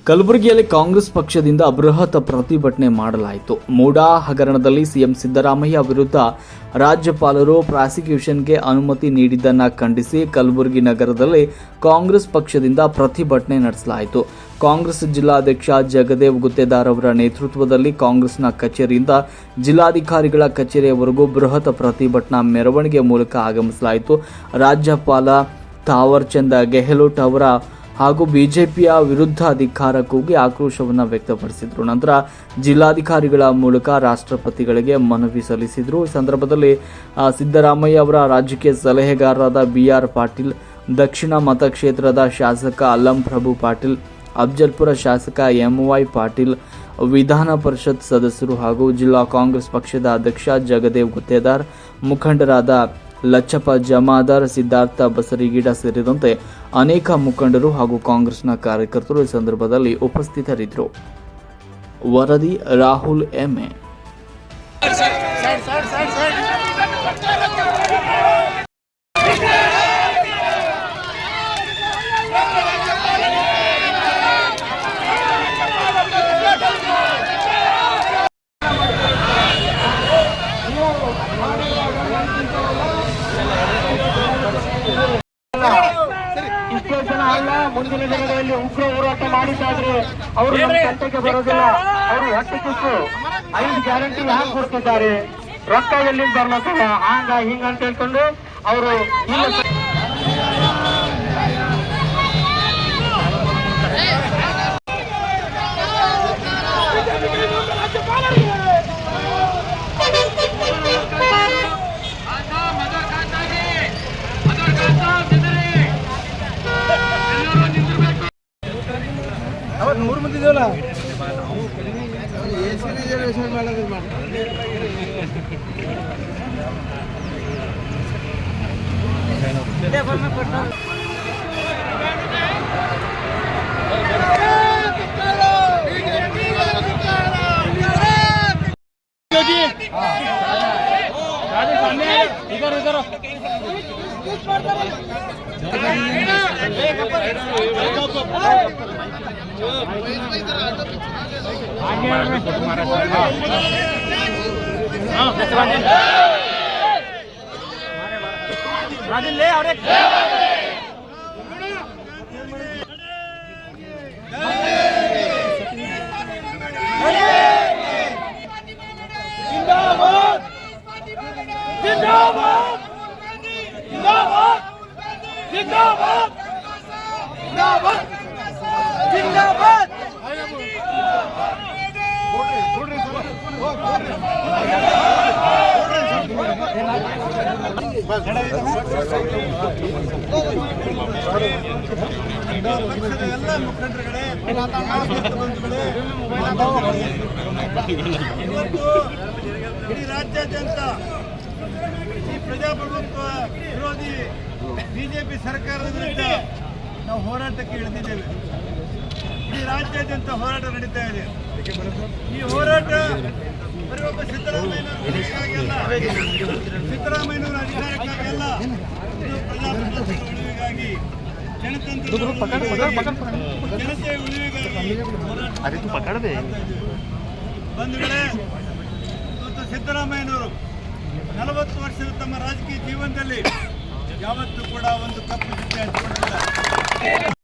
ಕಲಬುರಗಿಯಲ್ಲಿ ಕಾಂಗ್ರೆಸ್ ಪಕ್ಷದಿಂದ ಬೃಹತ್ ಪ್ರತಿಭಟನೆ ಮಾಡಲಾಯಿತು. ಮೂಡಾ ಹಗರಣದಲ್ಲಿ ಸಿಎಂ ಸಿದ್ದರಾಮಯ್ಯ ವಿರುದ್ಧ ರಾಜ್ಯಪಾಲರು ಪ್ರಾಸಿಕ್ಯೂಷನ್ಗೆ ಅನುಮತಿ ನೀಡಿದ್ದನ್ನು ಖಂಡಿಸಿ ಕಲಬುರಗಿ ನಗರದಲ್ಲಿ ಕಾಂಗ್ರೆಸ್ ಪಕ್ಷದಿಂದ ಪ್ರತಿಭಟನೆ ನಡೆಸಲಾಯಿತು. ಕಾಂಗ್ರೆಸ್ ಜಿಲ್ಲಾಧ್ಯಕ್ಷ ಜಗದೇವ್ ಗುತ್ತೇದಾರ್ ಅವರ ನೇತೃತ್ವದಲ್ಲಿ ಕಾಂಗ್ರೆಸ್ನ ಕಚೇರಿಯಿಂದ ಜಿಲ್ಲಾಧಿಕಾರಿಗಳ ಕಚೇರಿಯವರೆಗೂ ಬೃಹತ್ ಪ್ರತಿಭಟನಾ ಮೆರವಣಿಗೆ ಮೂಲಕ ಆಗಮಿಸಲಾಯಿತು. ರಾಜ್ಯಪಾಲ ಥಾವರ್ಚಂದ್ ಗೆಹ್ಲೋಟ್ ಅವರ ಹಾಗೂ ಬಿಜೆಪಿಯ ವಿರುದ್ಧ ಅಧಿಕಾರಕ್ಕೋಗಿ ಆಕ್ರೋಶವನ್ನು ವ್ಯಕ್ತಪಡಿಸಿದರು. ನಂತರ ಜಿಲ್ಲಾಧಿಕಾರಿಗಳ ಮೂಲಕ ರಾಷ್ಟ್ರಪತಿಗಳಿಗೆ ಮನವಿ ಸಲ್ಲಿಸಿದರು. ಈ ಸಂದರ್ಭದಲ್ಲಿ ಸಿದ್ದರಾಮಯ್ಯ ಅವರ ರಾಜಕೀಯ ಸಲಹೆಗಾರರಾದ ಬಿಆರ್ ಪಾಟೀಲ್, ದಕ್ಷಿಣ ಮತಕ್ಷೇತ್ರದ ಶಾಸಕ ಅಲ್ಲಂ ಪ್ರಭು ಪಾಟೀಲ್, ಅಫ್ಜಲ್ಪುರ ಶಾಸಕ ಎಂವೈ ಪಾಟೀಲ್, ವಿಧಾನ ಪರಿಷತ್ ಸದಸ್ಯರು ಹಾಗೂ ಜಿಲ್ಲಾ ಕಾಂಗ್ರೆಸ್ ಪಕ್ಷದ ಅಧ್ಯಕ್ಷ ಜಗದೇವ್ ಗುತ್ತೇದಾರ್, ಮುಖಂಡರಾದ ಲಚ್ಚಪ್ಪ ಜಮಾದಾರ್, ಸಿದ್ಧಾರ್ಥ ಬಸರಿಗಿಡ ಸೇರಿದಂತೆ ಅನೇಕ ಮುಖಂಡರು ಹಾಗೂ ಕಾಂಗ್ರೆಸ್ನ ಕಾರ್ಯಕರ್ತರು ಈ ಸಂದರ್ಭದಲ್ಲಿ ಉಪಸ್ಥಿತರಿದ್ದರು. ವರದಿ ರಾಹುಲ್ ಎಮ್ಎ. ಇಷ್ಟೇ ಜನ ಅಲ್ಲ, ಮುಂದಿನ ದಿನಗಳಲ್ಲಿ ಉಗ್ರ ಹೋರಾಟ ಮಾಡಿದ್ದಾದ್ರೆ ಅವರು ನಮ್ಮ ತಂಟೆಗೆ ಬರೋದಿಲ್ಲ. ಅವರು ಹೊಟ್ಟೆ ಕಿತ್ತು 5 ಗ್ಯಾರಂಟಿ ಹ್ಯಾಂಗ್ ಕೊಡ್ತಿದ್ದಾರೆ, ರೊಕ್ಕ ಎಲ್ಲಿಂದ ಬರ್ಲತ್ತಲ್ಲ, ಹಂಗ ಹಿಂಗ ಅಂತ ಹೇಳ್ಕೊಂಡು ಅವರು ನೂರು ಮಂದಿ ಇದೆಯಲ್ಲ ಎಲ್ಲ ಮುಖಂಡರುಗಳೇ, ಇವತ್ತು ಇಡೀ ರಾಜ್ಯಾದ್ಯಂತ ಈ ಪ್ರಜಾಪ್ರಭುತ್ವ ವಿರೋಧಿ ಬಿಜೆಪಿ ಸರ್ಕಾರದ ವಿರುದ್ಧ ನಾವು ಹೋರಾಟಕ್ಕೆ ಇಳಿದಿದ್ದೇವೆ. ಈ ರಾಜ್ಯಾದ್ಯಂತ ಹೋರಾಟ ನಡೀತಾ ಇದೆ. ಈ ಹೋರಾಟ ಬರೀ ಒಬ್ಬ ಸಿದ್ದರಾಮಯ್ಯನವರ ಅಧಿಕಾರಕ್ಕಾಗಿ ಅಲ್ಲ, ಇದು ಪ್ರಜಾಪ್ರಭುತ್ವ ಉಳಿವಿಗಾಗಿ, ಜನತೆಯ ಉಳಿವಿಗಾಗಿ ಹೋರಾಟ. ಬಂಧುಗಳೇ, ಇವತ್ತು ಸಿದ್ದರಾಮಯ್ಯನವರು 40 ವರ್ಷದ ತಮ್ಮ ರಾಜಕೀಯ ಜೀವನದಲ್ಲಿ ಯಾವತ್ತೂ ಕೂಡ ಒಂದು ಕಪ್ಪು ಚುಕ್ಕೆ ಹಚ್ಚಿಕೊಂಡಿಲ್ಲ.